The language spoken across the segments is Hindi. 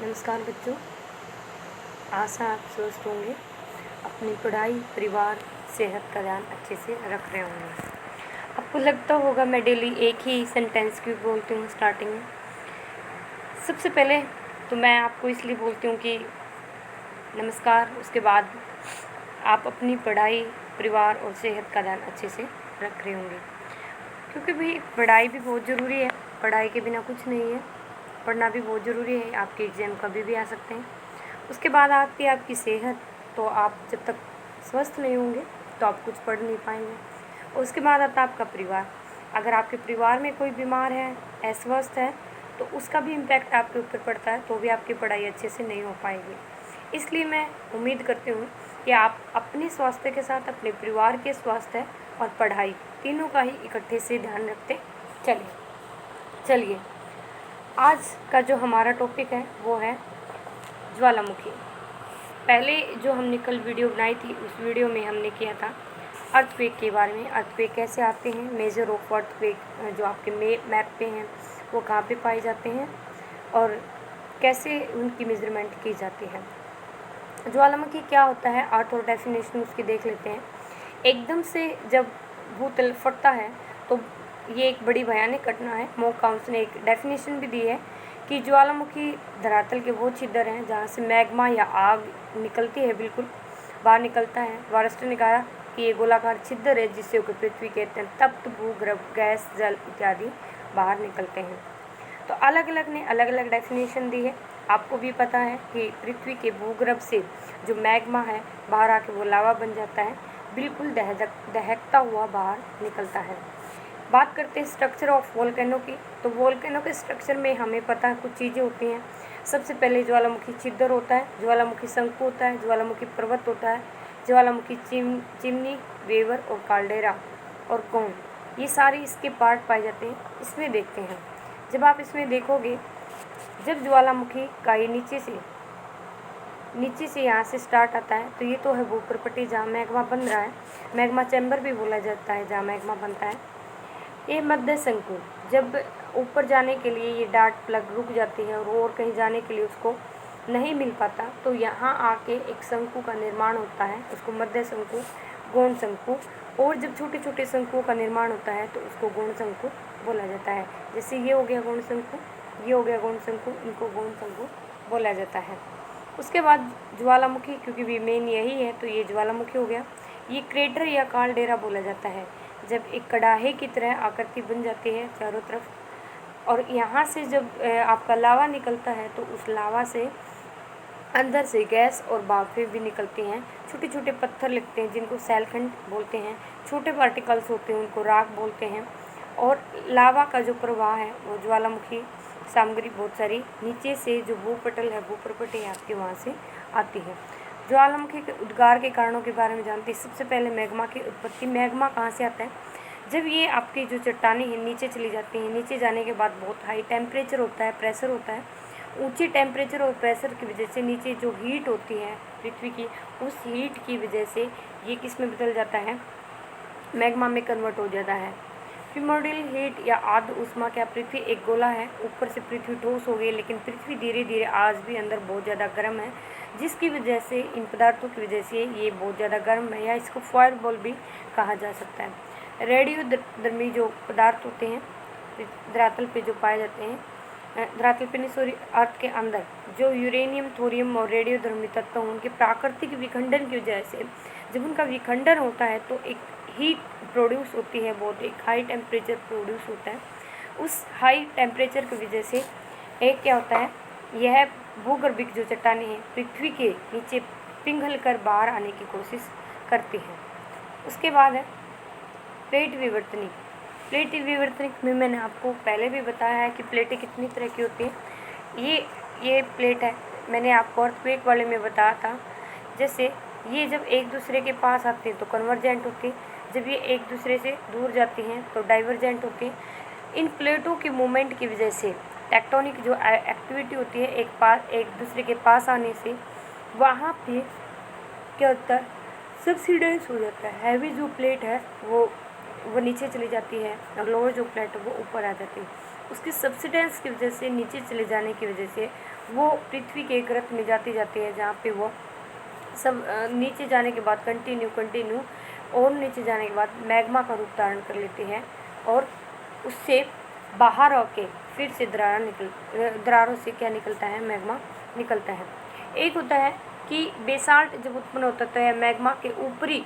नमस्कार बच्चों, आशा आप स्वस्थ होंगे, अपनी पढ़ाई, परिवार, सेहत का ध्यान अच्छे से रख रहे होंगे। आपको लगता होगा मैं डेली एक ही सेंटेंस क्यों बोलती हूँ स्टार्टिंग में। सबसे पहले तो मैं आपको इसलिए बोलती हूँ कि नमस्कार, उसके बाद आप अपनी पढ़ाई, परिवार और सेहत का ध्यान अच्छे से रख रहे होंगे, क्योंकि भाई पढ़ाई भी बहुत ज़रूरी है। पढ़ाई के बिना कुछ नहीं है, पढ़ना भी बहुत ज़रूरी है। आपके एग्ज़ाम कभी भी आ सकते हैं। उसके बाद आती है आपकी सेहत, तो आप जब तक स्वस्थ नहीं होंगे तो आप कुछ पढ़ नहीं पाएंगे। और उसके बाद आता है आपका परिवार। अगर आपके परिवार में कोई बीमार है, अस्वस्थ है, तो उसका भी इम्पैक्ट आपके ऊपर पड़ता है, तो भी आपकी पढ़ाई अच्छे से नहीं हो पाएगी। इसलिए मैं उम्मीद करती हूँ कि आप अपने स्वास्थ्य के साथ अपने परिवार के स्वास्थ्य और पढ़ाई तीनों का ही इकट्ठे से ध्यान रखते चलिए आज का जो हमारा टॉपिक है वो है ज्वालामुखी। पहले जो हमने कल वीडियो बनाई थी, उस वीडियो में हमने किया था अर्थक्वेक के बारे में। अर्थक्वेक कैसे आते हैं, मेजर ऑफ अर्थक्वेक जो आपके मैप पे हैं वो कहाँ पे पाए जाते हैं और कैसे उनकी मेजरमेंट की जाती है। ज्वालामुखी क्या होता है, अर्थ और डेफिनेशन उसकी देख लेते हैं। एकदम से जब भूतल फटता है तो ये एक बड़ी भयानक घटना है। मॉक ने एक डेफिनेशन भी दी है कि ज्वालामुखी धरातल के वो छिद्र हैं जहाँ से मैग्मा या आग निकलती है, बिल्कुल बाहर निकलता है। वारस्टर ने कहा कि ये गोलाकार छिद्र है जिससे होकर पृथ्वी कहते हैं तप्त भूगर्भ गैस, जल इत्यादि बाहर निकलते हैं। तो अलग अलग ने अलग अलग डेफिनेशन दी है। आपको भी पता है कि पृथ्वी के भूगर्भ से जो मैग्मा है बाहर आके वो लावा बन जाता है, बिल्कुल दहकता हुआ बाहर निकलता है। बात करते हैं स्ट्रक्चर ऑफ वोल्केनो की। तो वोल्केनो के स्ट्रक्चर में हमें पता है कुछ चीज़ें होती हैं। सबसे पहले ज्वालामुखी छिद्र होता है, ज्वालामुखी शंकु होता है, ज्वालामुखी पर्वत होता है, ज्वालामुखी चिमनी, वेवर और काल्डेरा और कोन, ये सारे इसके पार्ट पाए जाते हैं। इसमें देखते हैं, जब आप इसमें देखोगे, जब ज्वालामुखी का ये नीचे से यहाँ से स्टार्ट आता है, तो ये तो है भूप्रपट्टी जहाँ मैग्मा बन रहा है, मैग्मा चैम्बर भी बोला जाता है जहाँ मैग्मा बनता है। ये मध्य शंकु, जब ऊपर जाने के लिए ये डार्ट प्लग रुक जाती है और कहीं जाने के लिए उसको नहीं मिल पाता, तो यहाँ आके एक शंकु का निर्माण होता है, उसको मध्य शंकु, गौण शंकु। और जब छोटे छोटे शंकुओं का निर्माण होता है तो उसको गौण शंकु बोला जाता है। जैसे ये हो गया गौण शंकु, ये हो गया गौण शंकु, इनको गौण शंकु बोला जाता है। उसके बाद ज्वालामुखी, क्योंकि भी मेन यही है तो ये ज्वालामुखी हो गया। ये क्रेटर या कालडेरा बोला जाता है, जब एक कड़ाहे की तरह आकृति बन जाती है चारों तरफ, और यहाँ से जब आपका लावा निकलता है तो उस लावा से अंदर से गैस और भापें भी निकलती हैं। छोटे छोटे पत्थर लगते हैं जिनको सैलखंड बोलते हैं, छोटे पार्टिकल्स होते हैं उनको राख बोलते हैं। और लावा का जो प्रवाह है वो ज्वालामुखी सामग्री बहुत सारी नीचे से जो भूपटल है, भूप्रपट्टी आपके वहाँ से आती है। ज्वालामुखी के उद्गार के कारणों के बारे में जानते हैं। सबसे पहले मैग्मा की उत्पत्ति। मैग्मा कहाँ से आता है, जब ये आपकी जो चट्टानें हैं नीचे चली जाती हैं, नीचे जाने के बाद बहुत हाई टेम्परेचर होता है, प्रेशर होता है। ऊंचे टेम्परेचर और प्रेशर की वजह से नीचे जो हीट होती है पृथ्वी की, उस हीट की वजह से ये किस में बदल जाता है, मैग्मा में कन्वर्ट हो जाता है। प्रिमोर्डियल हीट या आद्य ऊष्मा। क्या पृथ्वी एक गोला है, ऊपर से पृथ्वी ठोस हो गई, लेकिन पृथ्वी धीरे धीरे आज भी अंदर बहुत ज़्यादा गर्म है, जिसकी वजह से इन पदार्थों की वजह से ये बहुत ज़्यादा गर्म है, या इसको फायर बॉल भी कहा जा सकता है। रेडियोधर्मी जो पदार्थ होते हैं धरातल पे जो पाए जाते हैं, धरातल पे नहीं सॉरी, अर्थ के अंदर जो यूरेनियम, थोरियम और रेडियोधर्मी तत्व हों, उनके प्राकृतिक विखंडन की वजह से जब उनका विखंडन होता है तो एक हीट प्रोड्यूस होती है, बहुत एक हाई टेम्परेचर प्रोड्यूस होता है। उस हाई टेम्परेचर की वजह से एक क्या होता है, यह भूगर्भिक जो चट्टानें हैं पृथ्वी के नीचे पिघल कर बाहर आने की कोशिश करती हैं। उसके बाद है प्लेट विवर्तनिक। प्लेट विवर्तनिक में मैंने आपको पहले भी बताया है कि प्लेटें कितनी तरह की होती हैं। ये प्लेट है, मैंने आपको अर्थक्वेक वाले में बताया था। जैसे ये जब एक दूसरे के पास आते हैं तो कन्वर्जेंट होती है, जब ये एक दूसरे से दूर जाती हैं तो डाइवर्जेंट होती है। इन प्लेटों की मूवमेंट की वजह से टेक्टोनिक जो एक्टिविटी होती है एक दूसरे के पास आने से, वहाँ पे क्या होता है, सब्सिडाइज हो जाता है। हैवी जो प्लेट है वो नीचे चली जाती है और लोअर जो प्लेट है वो ऊपर आ जाती है। उसकी सब्सिडेंस की वजह से, नीचे चले जाने की वजह से वो पृथ्वी के एक रत में जाती जाती है, जहाँ पे वो सब नीचे जाने के बाद कंटिन्यू और नीचे जाने के बाद मैग्मा का रूप धारण कर लेती है और उससे बाहर आके फिर से दरारों से क्या निकलता है, मैग्मा निकलता है। एक होता है कि बेसाल्ट जब उत्पन्न होता है तो मैग्मा के ऊपरी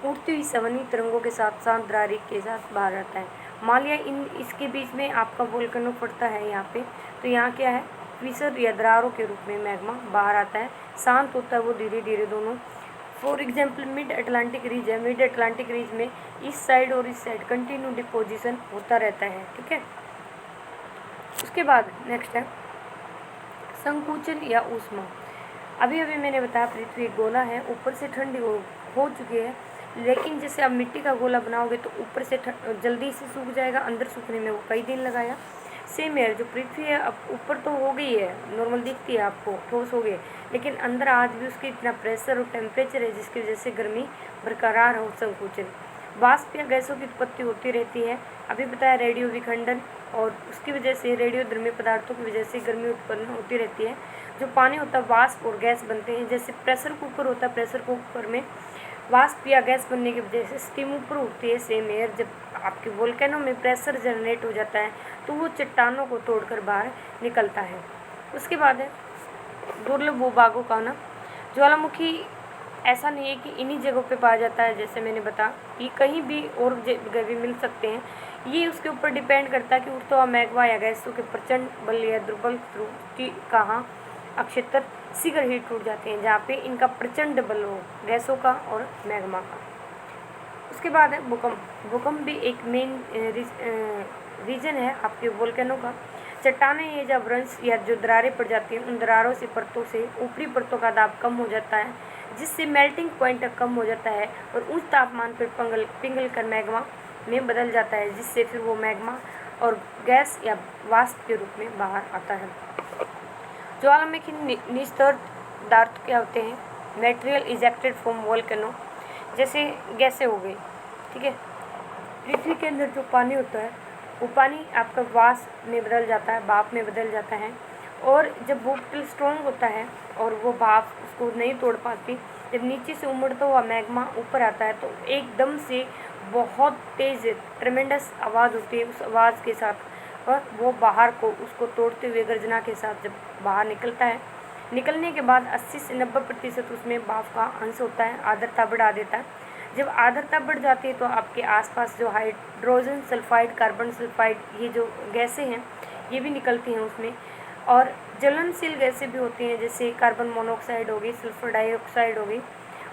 उड़ती हुई संवहनी तरंगों के साथ शांत दरारी के साथ बाहर आता है। मान लिया इसके बीच में आपका वोल्केनो पड़ता है यहाँ पे, तो यहाँ क्या है, क्वीसर या दरारों के रूप में मैग्मा बाहर आता है, शांत होता है वो धीरे धीरे दोनों। फॉर एग्जाम्पल मिड अटलांटिक रीज है, मिड अटलांटिक रीज में इस साइड और इस साइड कंटिन्यू डिपोजिशन होता रहता है, ठीक है। उसके बाद नेक्स्ट है संकुचन या ऊष्मा। अभी अभी मैंने बताया पृथ्वी एक गोला है, ऊपर से ठंडी हो चुकी है, लेकिन जैसे आप मिट्टी का गोला बनाओगे तो ऊपर से जल्दी से सूख जाएगा, अंदर सूखने में वो कई दिन लगाया। सेम है, जो पृथ्वी है अब ऊपर तो हो गई है, नॉर्मल दिखती है आपको, ठोस हो गई, लेकिन अंदर आज भी उसकी इतना प्रेशर और टेम्परेचर है जिसकी वजह से गर्मी बरकरार हो। संकुचन वाष्प या गैसों की उत्पत्ति होती रहती है। अभी बताया रेडियो विखंडन, और उसकी वजह से रेडियोधर्मी पदार्थों की वजह से गर्मी उत्पन्न होती रहती है। जो पानी होता है वाष्प और गैस बनते हैं, जैसे प्रेशर कुकर होता है, प्रेशर कुकर में वाष्प या गैस बनने की वजह से स्टीम ऊपर उठती है। सेम एयर जब आपके वोल्केनो में प्रेशर जनरेट हो जाता है तो वो चट्टानों को तोड़कर बाहर निकलता है। उसके बाद है दुर्लभ भूभागों का ना, ज्वालामुखी ऐसा नहीं है कि इन्हीं जगहों पे पाया जाता है, जैसे मैंने बताया ये कहीं भी और जगह भी मिल सकते हैं। ये उसके ऊपर डिपेंड करता है कि उठता हुआ मैग्मा या गैसों के प्रचंड बल या दुर्बल त्रुटि कहाँ अक्षेत्र शीघ्र ही टूट जाते हैं, जहाँ पे इनका प्रचंड बल हो, गैसों का और मैग्मा का। उसके बाद है भूकंप। भूकंप भी एक मेन रीजन है आपके वोल्केनो का। चट्टानें ये जब रंस या जो दरारें पड़ जाती हैं, उन दरारों से परतों से ऊपरी परतों का दाब कम हो जाता है, जिससे मेल्टिंग पॉइंट कम हो जाता है और उच्च तापमान पर पिघल कर मैग्मा में बदल जाता है, जिससे फिर वो मैग्मा और गैस या वाष्प के रूप में बाहर आता है। ज्वालामुखी निस्तर पदार्थ क्या होते हैं, मटेरियल इजेक्टेड फ्रॉम वोल्केनो, जैसे गैसें हो गई, ठीक है। पृथ्वी के अंदर जो पानी होता है वो पानी आपका वाष्प में बदल जाता है, भाप में बदल जाता है, और जब वो स्ट्रॉन्ग होता है और वो भाप उसको नहीं तोड़ पाती, जब नीचे से उमड़ता हुआ मैग्मा ऊपर आता है तो एकदम से बहुत तेज़ ट्रेमेंडस आवाज़ होती है। उस आवाज़ के साथ और वो बाहर को उसको तोड़ते हुए गर्जना के साथ जब बाहर निकलता है, निकलने के बाद 80 से 90% उसमें भाप का अंश होता है, आर्द्रता बढ़ा देता है। जब आर्द्रता बढ़ जाती है तो आपके आसपास जो हाइड्रोजन सल्फाइड, कार्बन सल्फाइड, ये जो गैसें हैं ये भी निकलती हैं उसमें, और ज्वलनशील गैसें भी होती हैं, जैसे कार्बन मोनोऑक्साइड हो गई, सल्फर डाइऑक्साइड हो गई,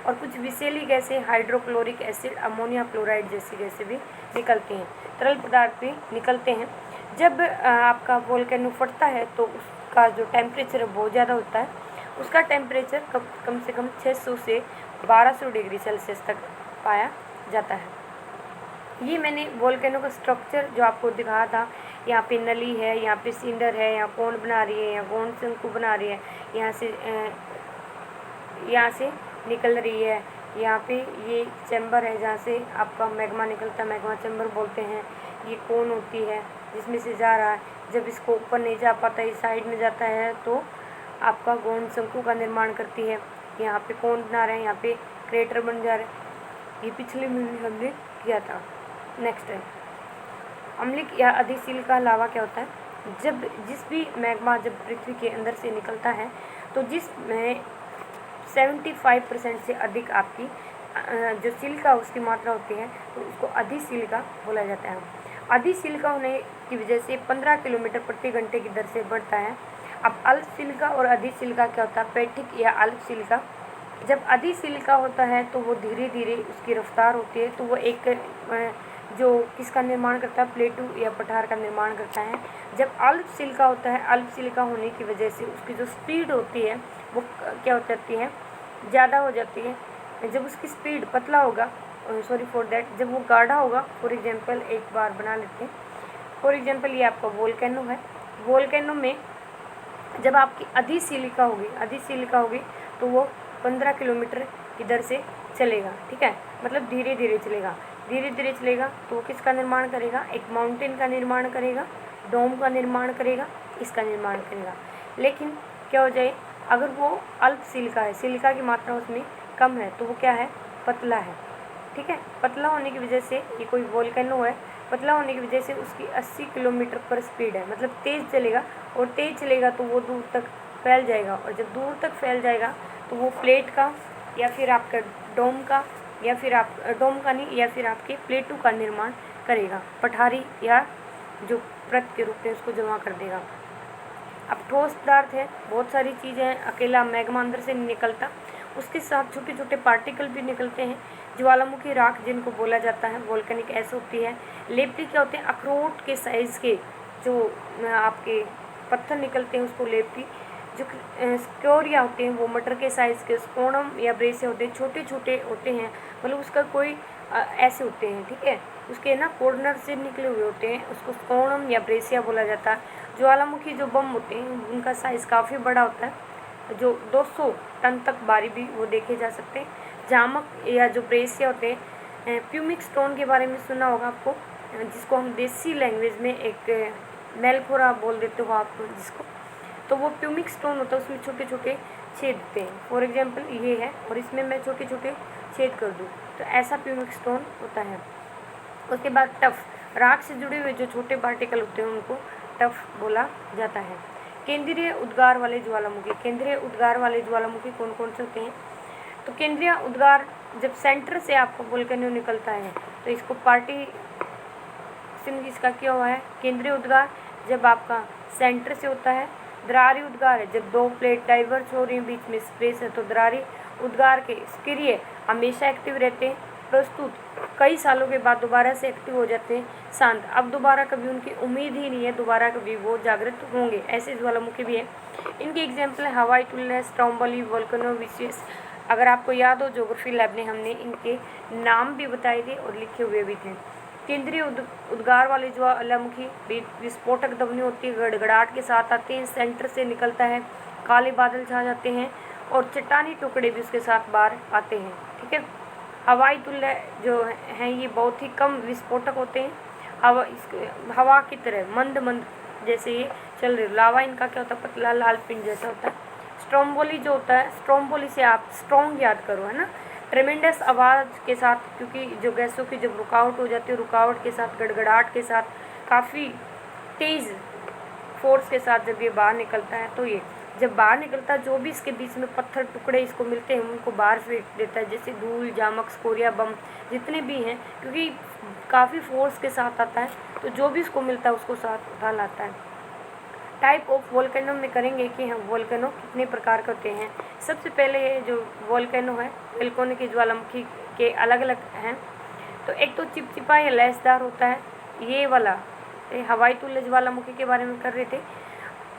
और कुछ विषैली गैसें हाइड्रोक्लोरिक एसिड, अमोनिया क्लोराइड जैसी गैसें भी निकलती हैं, तरल पदार्थ भी निकलते हैं। जब आपका वोल्केनो फटता है तो उसका जो टेम्परेचर है बहुत ज़्यादा होता है, उसका टेम्परेचर कम से कम 600 से 1200 डिग्री सेल्सियस तक पाया जाता है। ये मैंने वोल्केनो का स्ट्रक्चर जो आपको दिखाया था, यहाँ पे नली है, यहाँ पे सिंडर है, यहाँ कोन बना रही है, यहाँ कोन शंकु बना रही है, यहाँ से निकल रही है, यहाँ पे ये चैम्बर है जहाँ से आपका मैग्मा निकलता है, मैग्मा चैम्बर बोलते हैं। ये कोन होती है जिसमें से जा रहा है, जब इसको ऊपर नहीं जा पाता, इस साइड में जाता है तो आपका गोंड शंकु का निर्माण करती है। यहाँ पे कोन बना रहे हैं, यहाँ पे क्रेटर बन जा रहे हैं, ये पिछले में हमने किया था। नेक्स्ट है अम्लिक या अधिशील का लावा क्या होता है। जिस भी मैग्मा जब पृथ्वी के अंदर से निकलता है तो जिसमें 75% से अधिक आपकी जो सिलिका उसकी मात्रा होती है तो उसको अधिसिलिका बोला जाता है। अधिसिलिका होने की वजह से 15 किलोमीटर प्रति घंटे की दर से बढ़ता है। अब अल्प सिलिका और अधिसिलिका क्या होता है, पैठिक या अल्प सिलिका। जब अधिसिलिका होता है तो वो धीरे धीरे उसकी रफ्तार होती है, तो वो एक जो किसका निर्माण करता है, प्लेटू या पठार का निर्माण करता है। जब अल्प सिलिका होता है, अल्प सिलिका होने की वजह से उसकी जो स्पीड होती है वो क्या हो जाती है, ज़्यादा हो जाती है। जब उसकी स्पीड पतला होगा, जब वो गाढ़ा होगा, फॉर एग्जांपल एक बार बना लेते हैं, फॉर एग्जांपल ये आपका वोल्केनो है। वोल्केनो में जब आपकी अधिसिलिका होगी तो वो 15 किलोमीटर की दर से चलेगा, ठीक है, मतलब धीरे धीरे चलेगा तो वो किसका निर्माण करेगा, एक माउंटेन का निर्माण करेगा, डोम का निर्माण करेगा, इसका निर्माण करेगा। लेकिन क्या हो जाए, अगर वो अल्प सिलिका है, सिलिका की मात्रा उसमें कम है, तो वो क्या है, पतला है। ठीक है, पतला होने की वजह से ये कोई वोल्केनो है, पतला होने की वजह से उसकी 80 किलोमीटर पर स्पीड है, मतलब तेज़ चलेगा, और तेज़ चलेगा तो वो दूर तक फैल जाएगा, और जब दूर तक फैल जाएगा तो वो प्लेट का या फिर आपका डोम का, या फिर आप डोम का नहीं, या फिर आपके प्लेटों का निर्माण करेगा, पठारी या जो परत के रूप में उसको जमा कर देगा। अब ठोस पदार्थ है, बहुत सारी चीज़ें हैं, अकेला मैग्मा अंदर से नहीं निकलता, उसके साथ छोटे छोटे पार्टिकल भी निकलते हैं। ज्वालामुखी राख जिनको बोला जाता है, वोल्केनिक ऐश होती है। लेप्टी क्या होते हैं, अखरोट के साइज़ के जो आपके पत्थर निकलते हैं उसको लेप्टी। जो स्कोरिया होते हैं वो मटर के साइज़ के, स्कोनम या ब्रेसिया होते हैं, छोटे छोटे होते हैं, मतलब उसका कोई ऐसे होते हैं। ठीक है, उसके ना कॉर्नर से निकले हुए होते हैं, उसको स्कोनम या ब्रेसिया बोला जाता है। ज्वालामुखी जो बम होते हैं उनका साइज़ काफ़ी बड़ा होता है, जो 200 टन तक भारी भी वो देखे जा सकते हैं। जामक या जो ब्रेसिया होते हैं, प्यूमिक स्टोन के बारे में सुना होगा आपको, जिसको हम देसी लैंग्वेज में एक मेलखोरा बोल देते हो आप जिसको, तो वो प्यूमिक स्टोन होता है, उसमें छोटे छोटे छेद होते हैं। फॉर एग्जांपल ये है और इसमें मैं छोटे छोटे छेद कर दूँ तो ऐसा प्यूमिक स्टोन होता है। उसके बाद टफ, राख से जुड़े हुए जो छोटे पार्टिकल होते हैं उनको टफ बोला जाता है। केंद्रीय उद्गार वाले ज्वालामुखी, केंद्रीय उद्गार वाले ज्वालामुखी कौन कौन से होते हैं, तो केंद्रीय उद्गार जब सेंटर से आपका वोल्केनो निकलता है तो इसको पार्टीशन इसका क्या हुआ है, केंद्रीय उद्गार जब आपका सेंटर से होता है। दरारी उद्गार है जब दो प्लेट डाइवर्ज हो रही हैं, बीच में स्पेस है, तो दरारी उद्गार के सक्रिय हमेशा एक्टिव रहते हैं, प्रस्तुत कई सालों के बाद दोबारा से एक्टिव हो जाते हैं, शांत, अब दोबारा कभी उनकी उम्मीद ही नहीं है दोबारा कभी वो जागृत होंगे, ऐसे ज्वालामुखी भी है। इनके एग्जाम्पल है हवाई तुल्य, स्ट्रोम्बोली, वोल्केनो विशेष। अगर आपको याद हो ज्योग्राफी लैब ने हमने इनके नाम भी बताए थे और लिखे हुए भी थे। केंद्रीय उद्गार वाले ज्वालामुखी विस्फोटक ध्वनि होती है, गड़गड़ाहट के साथ आते हैं, सेंटर से निकलता है, काले बादल छा जाते हैं और चट्टानी टुकड़े भी उसके साथ बाहर आते हैं। ठीक है, हवाई तुल्य जो हैं ये बहुत ही कम विस्फोटक होते हैं, हवा की तरह मंद मंद जैसे ये चल रही। लावा इनका क्या होता है, पतला लाल पिंड जैसा होता है। स्ट्रोम्बोली जो होता है, स्ट्रोम्बोली से आप स्ट्रॉन्ग याद करो, है ना, ट्रेमेंडस आवाज़ के साथ, क्योंकि जो गैसों की जब रुकावट हो जाती है, रुकावट के साथ, गड़गड़ाहट के साथ, काफ़ी तेज़ फोर्स के साथ जब ये बाहर निकलता है, तो ये जब बाहर निकलता है जो भी इसके बीच में पत्थर टुकड़े इसको मिलते हैं उनको बाहर फेंक देता है, जैसे धूल, जामक, स्कोरिया, बम जितने भी हैं, क्योंकि काफ़ी फोर्स के साथ आता है, तो जो भी इसको मिलता है उसको साथ उठा लाता है। टाइप ऑफ वोल्केनो में करेंगे कि हम वोल्केनो कितने प्रकार के होते हैं। सबसे पहले ये जो वोल्केनो है, वोल्केनो की ज्वालामुखी के अलग अलग हैं। तो एक तो चिपचिपा या लैसदार होता है, ये वाला हवाई तुल्य ज्वालामुखी के बारे में कर रहे थे।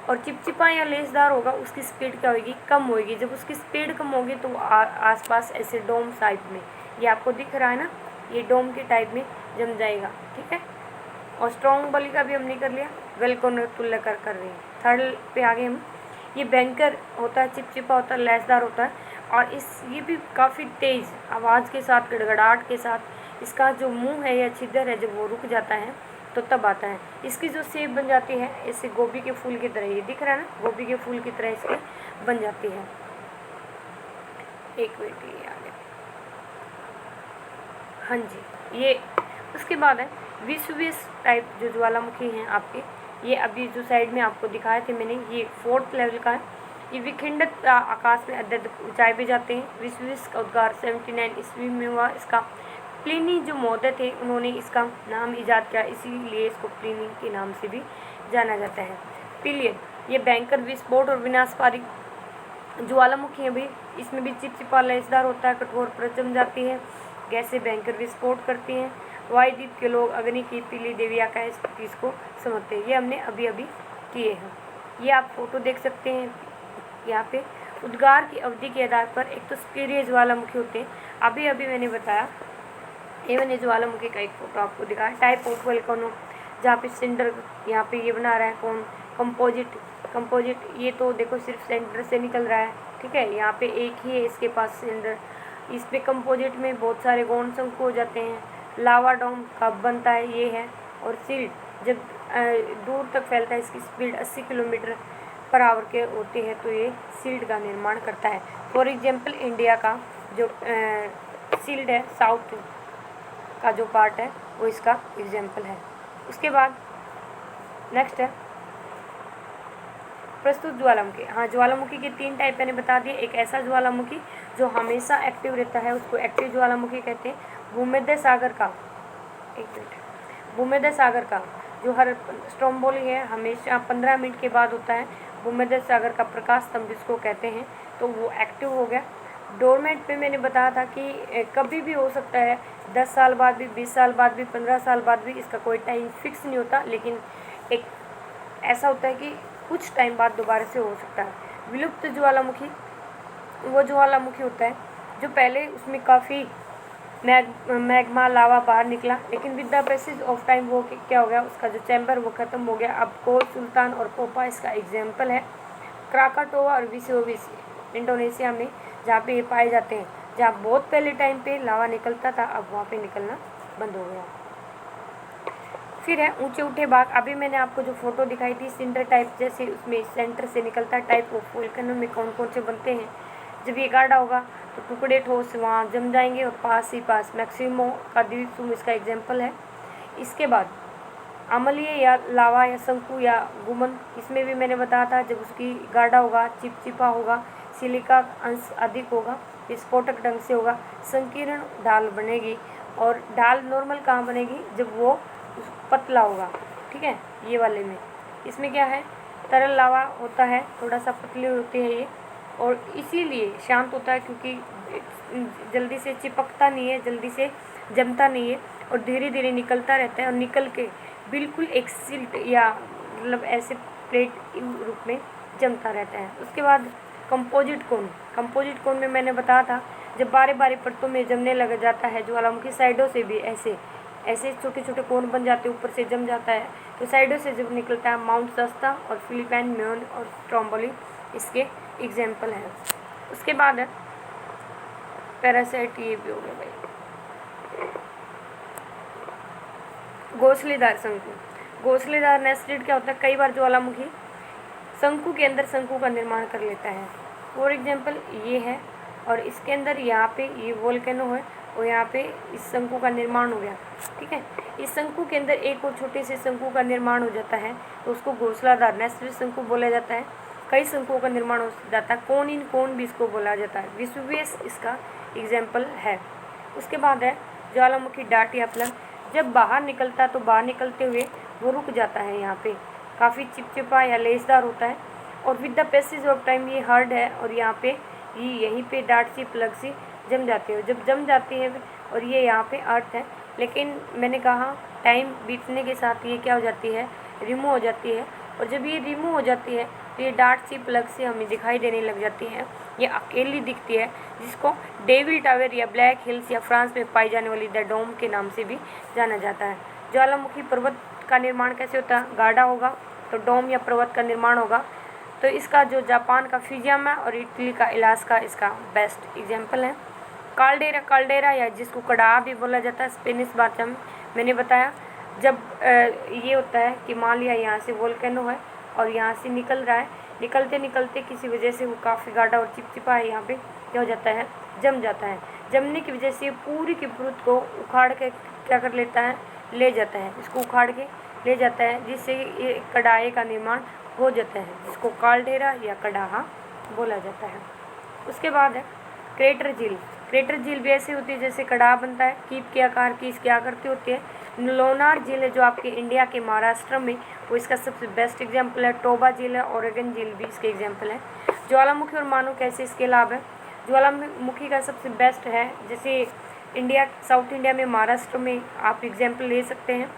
और चिपचिपा या लेसदार होगा, उसकी स्पीड क्या होगी, कम होगी। जब उसकी स्पीड कम होगी तो आसपास ऐसे डोम टाइप में, ये आपको दिख रहा है ना, ये डोम के टाइप में जम जाएगा। ठीक है, और स्ट्रॉन्ग बॉली का भी हमने कर लिया, वोल्केनो तुल्य कर रहे हैं। थर्ड पे आगे हम, ये बैंकर होता है, चिपचिपा होता है, लैसदार होता है, और ये भी काफ़ी तेज़ आवाज़ के साथ, गड़गड़ाहट के साथ, इसका जो मुंह है या छिद्र है जब वो रुक जाता है तो तब आता है। इसकी जो शेप बन जाती है ऐसे गोभी के फूल की तरह, ये दिख रहा है ना, गोभी के फूल की तरह इसके बन जाती है। एक मिनट, ये आ गया, हाँ जी। ये उसके बाद है विश्वेश टाइप जो ज्वालामुखी हैं आपके, ये अभी जो साइड में आपको दिखाए थे मैंने, ये 4th लेवल का है। ये विखंडित आकाश में अत्यधिक ऊंचाई पे जाते हैं। विश्वेश का उद्गार 79 ईस्वी में हुआ। इसका प्लिनी जो महोदय थे उन्होंने इसका नाम ईजाद किया, इसीलिए इसको प्लिनी के नाम से भी जाना जाता है। पिलियन, ये बैंकर विस्फोट और विनाशकारी ज्वालामुखी है भी, इसमें भी चिपचिपा लैसदार होता है, कठोर परत जम जाती है, गैसें बैंकर विस्फोट करती हैं। वायुद्वीप के लोग अग्नि की पीली देविया का इस चीज़ को समझते हैं। ये हमने अभी अभी किए हैं। ये आप फोटो देख सकते हैं यहाँ पे। उद्गार की अवधि के आधार पर एक तो सक्रिय ज्वालामुखी होते हैं, अभी अभी मैंने बताया, ये मैंने ज्वालामुखी का एक फोटो आपको दिखाया। टाइप ऑफ वोल्केनो, जहाँ पे सिंडर यहाँ पे ये बना रहा है कौन, कंपोजिट, ये तो देखो सिर्फ सेंटर से निकल रहा है। ठीक है, यहाँ पे एक ही है इसके पास सिंडर, इस पे कंपोजिट में बहुत सारे गौण शंकु हो जाते हैं। लावा डोम कब बनता है, ये है। और सिल्ट, जब दूर तक फैलता है, इसकी स्पीड 80 किलोमीटर पर आवर के होती है, तो ये शील्ड का निर्माण करता है। फॉर एग्जाम्पल इंडिया का जो शील्ड है, साउथ का जो पार्ट है वो इसका एग्जाम्पल है। उसके बाद नेक्स्ट है प्रस्तुत ज्वालामुखी। हाँ, ज्वालामुखी के 3 टाइप मैंने बता दिए। एक ऐसा ज्वालामुखी जो हमेशा एक्टिव रहता है, उसको एक्टिव ज्वालामुखी कहते हैं। भूमध्य सागर का, एक मिनट, भूमध्य सागर का जो हर स्ट्रोम्बोली है हमेशा 15 मिनट के बाद होता है। भूमध्य सागर का प्रकाश स्तंभ जिसको कहते हैं, तो वो एक्टिव हो गया। डोरमेट पे मैंने बताया था कि कभी भी हो सकता है, 10 साल बाद भी, 20 साल बाद भी, 15 साल बाद भी, इसका कोई टाइम फिक्स नहीं होता, लेकिन एक ऐसा होता है कि कुछ टाइम बाद दोबारा से हो सकता है। विलुप्त ज्वालामुखी वो ज्वालामुखी होता है जो पहले उसमें काफ़ी मैग्मा लावा बाहर निकला, लेकिन with the passage of time वो क्या हो गया, उसका जो चैम्बर वो ख़त्म हो गया। अब कोल, सुल्तान और पोपा इसका एग्जाम्पल है। क्राकाटोवा और विसिओविस इंडोनेशिया में जहाँ पे ये पाए जाते हैं, जहाँ बहुत पहले टाइम पे लावा निकलता था, अब वहाँ पे निकलना बंद हो गया। फिर है ऊंचे उठे भाग। अभी मैंने आपको जो फोटो दिखाई थी सिंडर टाइप जैसे, उसमें सेंटर से निकलता टाइप ऑफ वोल्केनो में कौन कौन से बनते हैं। जब ये गाढ़ा होगा तो टुकड़े ठोस वहाँ जम जाएंगे और पास ही पास मैक्सिमो का द्वीपसमूह इसका एग्जाम्पल है। इसके बाद अम्लीय या लावा या शंकु या गुमन, इसमें भी मैंने बताया था जब उसकी गाढ़ा होगा, चिपचिपा होगा, सिलिका अंश अधिक होगा, विस्फोटक ढंग से होगा, संकीर्ण ढाल बनेगी। और ढाल नॉर्मल कहाँ बनेगी, जब वो पतला होगा, ठीक है। ये वाले में इसमें क्या है, तरल लावा होता है, थोड़ा सा पतली होती है ये, और इसीलिए शांत होता है क्योंकि जल्दी से चिपकता नहीं है, जल्दी से जमता नहीं है, और धीरे धीरे निकलता रहता है, और निकल के बिल्कुल एक सिल्ट या मतलब ऐसे प्लेट रूप में जमता रहता है। उसके बाद कंपोजिट कोन। कंपोजिट कोन में मैंने बताया था जब बारी बारी परतों में जमने लग जाता है, ज्वालामुखी साइडों से भी ऐसे ऐसे छोटे छोटे कोन बन जाते हैं, ऊपर से जम जाता है, तो साइडों से जब निकलता है। माउंट सस्ता और फिलिपाइन म्योन और स्ट्रोम्बोली इसके एग्जाम्पल हैं। उसके बाद है पैरासाइट, ये भी हो गया भाई। घोंसलेदार शंकु। घोंसलेदार नेस्टेड क्या होता है, कई बार ज्वालामुखी शंकु के अंदर शंकु का निर्माण कर लेता है। फॉर एग्जाम्पल ये है, और इसके अंदर यहाँ पे ये वोल्केनो है, और यहाँ पे इस शंकु का निर्माण हो गया, ठीक है। इस शंकु के अंदर एक और छोटे से शंकु का निर्माण हो जाता है, तो उसको घोंसलादार नेस्टेड शंकु बोला जाता है। कई शंकुओं का निर्माण हो जाता है, कोन इन कोन भी इसको बोला जाता है। विसुवियस इसका एग्जाम्पल है। उसके बाद है ज्वालामुखी डाट या प्लग। जब बाहर निकलता है तो बाहर निकलते हुए वो रुक जाता है, यहाँ पे काफ़ी चिपचिपा या लेसदार होता है, और with the passage of time ये हार्ड है, और यहाँ पे यहीं पे डाट सी प्लग सी जम जाती है। जब जम जाती है और ये यहाँ पे अर्थ है, लेकिन मैंने कहा टाइम बीतने के साथ ये क्या हो जाती है, रिमूव हो जाती है, और जब ये रिमूव हो जाती है तो ये डार्ट सी प्लग से हमें दिखाई देने लग जाती है। ये अकेली दिखती है, जिसको डेविल टावर या ब्लैक हिल्स या फ्रांस में पाई जाने वाली द डोम के नाम से भी जाना जाता है। ज्वालामुखी पर्वत का निर्माण कैसे होता है, गाढ़ा होगा तो डोम या पर्वत का निर्माण होगा। तो इसका जो जापान का फिजियामा और इटली का इलास्का इसका बेस्ट एग्जाम्पल है। काल्डेरा या जिसको कड़ाह भी बोला जाता है स्पेनिश भाषा में, मैंने बताया जब ये होता है कि मान लिया यहाँ से वोल्केनो है और यहाँ से निकल रहा है, निकलते निकलते किसी वजह से वो काफ़ी गाढ़ा और चिपचिपा है, यहाँ पे क्या हो जाता है, जम जाता है। जमने की वजह से पूरी की पुरुत को उखाड़ के क्या कर लेता है, ले जाता है, इसको उखाड़ के ले जाता है, जिससे ये कड़ाहे का निर्माण हो जाता है, जिसको काल्डेरा या कड़ाहा बोला जाता है। उसके बाद है क्रेटर झील। क्रेटर झील भी ऐसी होती है जैसे कड़ाह बनता है, कीप के आकार की इसकी आकृति होती है। लोनार झील है जो आपके इंडिया के महाराष्ट्र में, वो इसका सबसे बेस्ट एग्जाम्पल है। टोबा झील है, ओरेगन झील भी इसके एग्जाम्पल है। ज्वालामुखी और मानो कैसे इसके लाभ है। ज्वालामुखी का सबसे बेस्ट है, जैसे इंडिया साउथ इंडिया में महाराष्ट्र में आप एग्जाम्पल ले सकते हैं,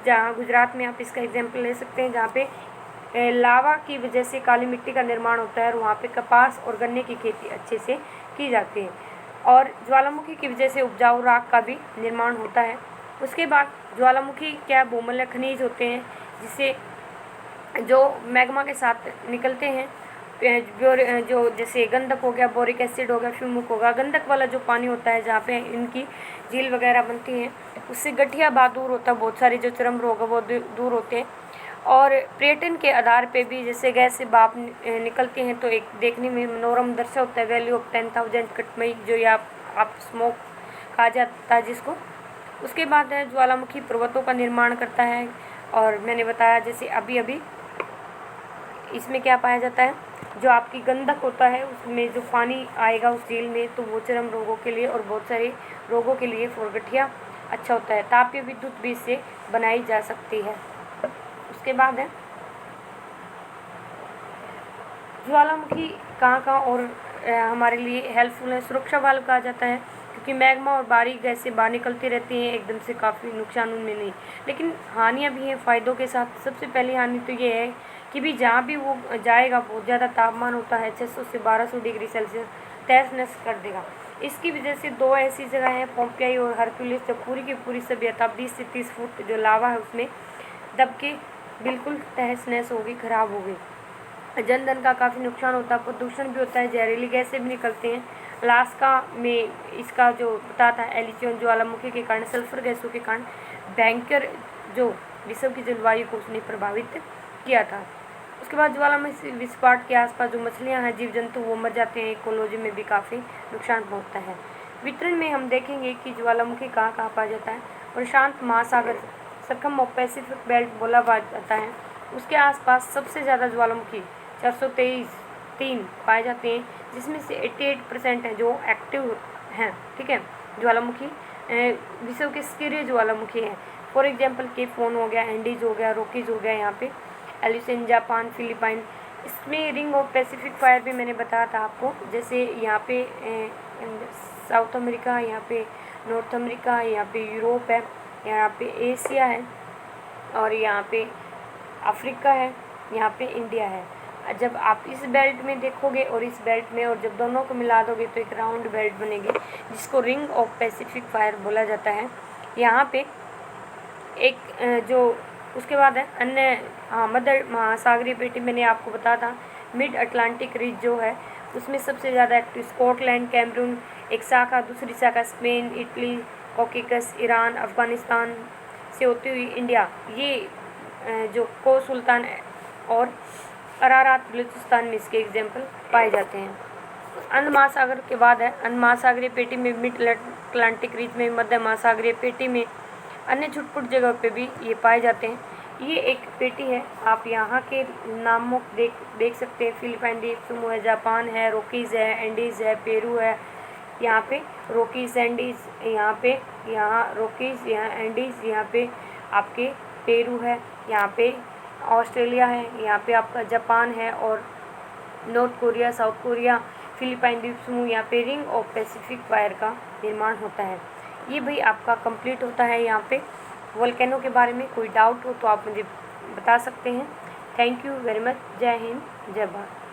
जहाँ गुजरात में आप इसका एग्जाम्पल ले सकते हैं, जहाँ पे लावा की वजह से काली मिट्टी का निर्माण होता है और वहाँ पे कपास और गन्ने की खेती अच्छे से की जाती है, और ज्वालामुखी की वजह से उपजाऊ राख का भी निर्माण होता है। उसके बाद ज्वालामुखी क्या बहुमूल्य खनिज होते हैं, जिसे जो मैग्मा के साथ निकलते हैं, जो जैसे गंधक हो गया, बोरिक एसिड हो गया, फ्यूमुक होगा। गंधक वाला जो पानी होता है जहाँ पे इनकी झील वगैरह बनती हैं, उससे गठिया भाव दूर होता है, बहुत सारे जो चर्म रोग है वो दूर होते हैं। और पर्यटन के आधार पे भी जैसे गैस से भाप निकलती हैं तो एक देखने में मनोरम दृश्य होता है। वैल्यू ऑफ 10,000 कटमई जो ये आप स्मोक कहा जाता है जिसको। उसके बाद है ज्वालामुखी पर्वतों का निर्माण करता है, और मैंने बताया जैसे अभी इसमें क्या पाया जाता है, जो आपकी गंधक होता है उसमें जो पानी आएगा उस झील में, तो वो चर्म रोगों के लिए और बहुत सारे रोगों के लिए गठिया अच्छा होता है। तापीय विद्युत भी इससे बनाई जा सकती है। उसके बाद है ज्वालामुखी कहाँ और हमारे लिए हेल्पफुल है। सुरक्षा वाल्व कहा जाता है क्योंकि मैग्मा और बारीक गैसें बाहर निकलती रहती हैं, एकदम से काफ़ी नुकसान उनमें नहीं, लेकिन हानियाँ भी हैं फ़ायदों के साथ। सबसे पहली हानि तो ये है कि भी जहाँ भी वो जाएगा बहुत ज़्यादा तापमान होता है 600 से 1200 डिग्री सेल्सियस, तहस नहस कर देगा। इसकी वजह से दो ऐसी जगह हैं पोम्पियाई और हरक्यूलिस, जब पूरी की पूरी सभ्यता 20 से 30 फुट जो लावा है उसमें दब के बिल्कुल तहस नहस होगी, खराब हो गई। जन धन का काफ़ी नुकसान होता है, प्रदूषण भी होता है, जहरीली गैसें भी निकलती हैं। अलास्का में इसका जो बताता है एलिसियन ज्वालामुखी के कारण, सल्फर गैसों के कारण भयंकर जो विश्व की जलवायु को उसने प्रभावित किया था। उसके बाद ज्वालामुखी विस्फोट के आसपास जो मछलियां हैं, जीव जंतु वो मर जाते हैं, इकोलॉजी में भी काफ़ी नुकसान पहुंचता है। वितरण में हम देखेंगे कि ज्वालामुखी कहाँ कहाँ पाया जाता है। प्रशांत महासागर सर्कम ऑफ पैसिफिक बेल्ट बोला जाता है, उसके आसपास सबसे ज़्यादा ज्वालामुखी 423 पाए जाते हैं, जिसमें से 88% हैं जो एक्टिव हैं। ठीक है, ज्वालामुखी विश्व के सक्रिय ज्वालामुखी हैं। फॉर एग्जांपल केप फोन हो गया, एंडीज हो गया, रॉकीज हो गया, यहाँ पे एलिसन जापान, फिलीपाइन। इसमें रिंग ऑफ पैसिफिक फायर भी मैंने बताया था आपको, जैसे यहाँ पे साउथ अमेरिका, यहाँ पे नॉर्थ अमेरिका, यहाँ पे यूरोप है, यहाँ पे एशिया है, और यहाँ पे अफ्रीका है, यहाँ पे इंडिया है। जब आप इस बेल्ट में देखोगे और इस बेल्ट में, और जब दोनों को मिला दोगे तो एक राउंड बेल्ट बनेगी जिसको रिंग ऑफ पैसिफिक फायर बोला जाता है। यहाँ पे एक जो उसके बाद है अन्य मध्य महासागरीय पेटी, मैंने आपको बताया था मिड अटलांटिक रीज जो है उसमें सबसे ज़्यादा एक्टिव स्कॉटलैंड, कैमरून एक शाखा, दूसरी शाखा Spain, Italy, Caucasus, Iran, Afghanistan से होती हुई इंडिया, ये जो को सुल्तान और अरारात बलूचिस्तान में इसके एग्जाम्पल पाए जाते हैं। अंध महासागर के बाद है अंध महासागरीय पेटी में मिड अटलांटिक रीज में, मध्य महासागरीय पेटी में, अन्य छुटपुट जगह पे भी ये पाए जाते हैं। ये एक पेटी है, आप यहाँ के नामों देख सकते हैं। फिलीपाइन द्वीप समूह है, जापान है, रॉकीज़ है, एंडीज़ है, पेरू है, यहाँ पे रॉकीज़ एंडीज़, यहाँ रॉकीज़, यहाँ एंडीज़, यहाँ पे आपके पेरू है, यहाँ पे ऑस्ट्रेलिया है, यहाँ पे आपका जापान है, और north Korea, south Korea, Philippine द्वीप समूह, यहाँ पे रिंग ऑफ पैसिफिक फायर का निर्माण होता है। ये भाई आपका कंप्लीट होता है। यहाँ पे वोल्केनो के बारे में कोई डाउट हो तो आप मुझे बता सकते हैं। Thank you very much. जय हिंद, जय भारत।